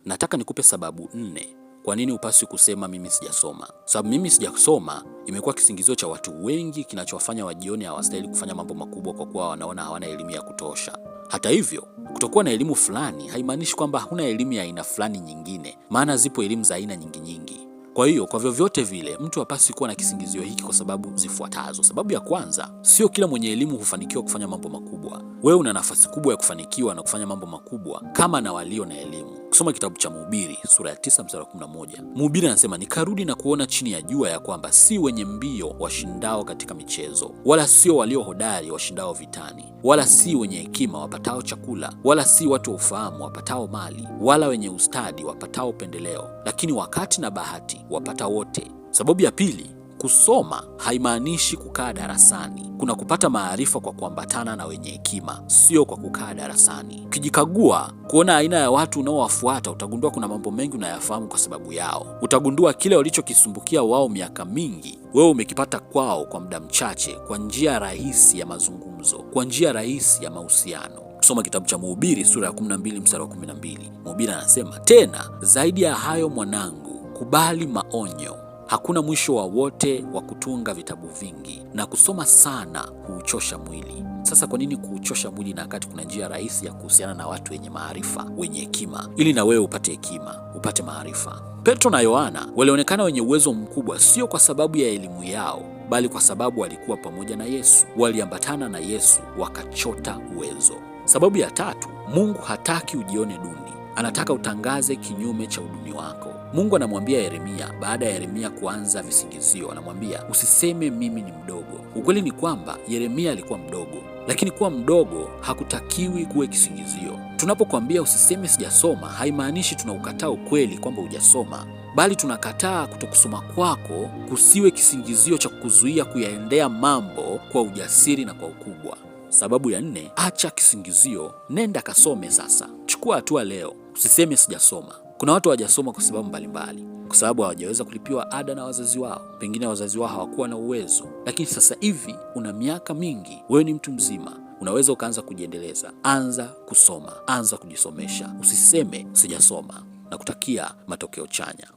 Nataka nikupe sababu 4 kwa nini upaswi kusema mimi sijasoma. Sababu mimi sijasoma imekuwa kisingizio cha watu wengi kinachowafanya wajione hawastahili kufanya mambo makubwa kwa kuwa wanaona hawana elimu ya kutosha. Hata hivyo, kutokuwa na elimu fulani haimaanishi kwamba huna elimu ya aina fulani nyingine, maana zipo elimu za aina nyingi. Kwa hiyo, kwa vyovyote vile, mtu hapaswi kuwa na kisingizio hiki kwa sababu zifuatazo. Sababu ya kwanza, sio kila mwenye elimu hufanikiwa kufanya mambo makubwa. Wewe una nafasi kubwa ya kufanikiwa na kufanya mambo makubwa kama na walio na elimu. Kusoma kitabu cha Mhubiri sura ya 9 mstari wa 11. Mhubiri anasema, nikarudi na kuona chini ya jua ya kwamba si wenye mbio washindao katika michezo, wala sio walio hodari washindao vitani, wala si wenye hekima wapatao chakula, wala si watu wa ufahamu wapatao mali, wala wenye ustadi wapatao pendeleo, lakini wakati na bahati wapata wote. Sababu ya pili, kusoma haimaanishi kukaa darasani. Kuna kupata maarifa kwa kuambatana na wenye hekima, sio kwa kukaa darasani. Ukijikagua kuona aina ya watu unaowafuata, utagundua kuna mambo mengi unayafahamu kwa sababu yao. Utagundua kile walichokisumbukia wao miaka mingi, wewe umekipata kwao kwa muda mchache, kwa njia rahisi ya mazungumzo, kwa njia rahisi ya mahusiano. Kusoma kitabu cha Mhubiri sura ya 12 mstari wa 12. Mhubiri anasema, tena zaidi ya hayo mwanangu, kubali maonyo. Hakuna mwisho wa wote wa kutunga vitabu vingi, na kusoma sana huuchosha mwili. Sasa kwa nini kuuchosha mwili na wakati kuna njia rahisi ya kuhusiana na watu wenye maarifa, wenye hekima, ili na wewe upate hekima, upate maarifa? Petro na Yohana walionekana wenye uwezo mkubwa sio kwa sababu ya elimu yao, bali kwa sababu walikuwa pamoja na Yesu. Waliambatana na Yesu wakachota uwezo. Sababu ya tatu, Mungu hataki ujione duni. Anataka utangaze kinyume cha uduni wako. Mungu anamwambia Yeremia, baada ya Yeremia kuanza visingizio, anamwambia usiseme mimi ni mdogo. Ukweli ni kwamba Yeremia alikuwa mdogo, lakini kuwa mdogo hakutakiwi kuwe kisingizio. Tunapokuambia usiseme sijasoma, haimaanishi tunaukataa ukweli kwamba hujasoma, bali tunakataa kutokusoma kwako kusiwe kisingizio cha kukuzuia kuyaendea mambo kwa ujasiri na kwa ukubwa. Sababu ya 4, acha kisingizio, nenda kasome sasa. Chukua hatua leo, usiseme sijasoma. Kuna watu hawajasoma kwa sababu mbalimbali, kwa sababu hawajaweza kulipiwa ada na wazazi wao, pengine wazazi wao hawakuwa na uwezo. Lakini sasa hivi una miaka mingi, wewe ni mtu mzima, unaweza ukaanza kujiendeleza. Anza kusoma, anza kujisomesha, usiseme sijasoma. Nakutakia matokeo chanya.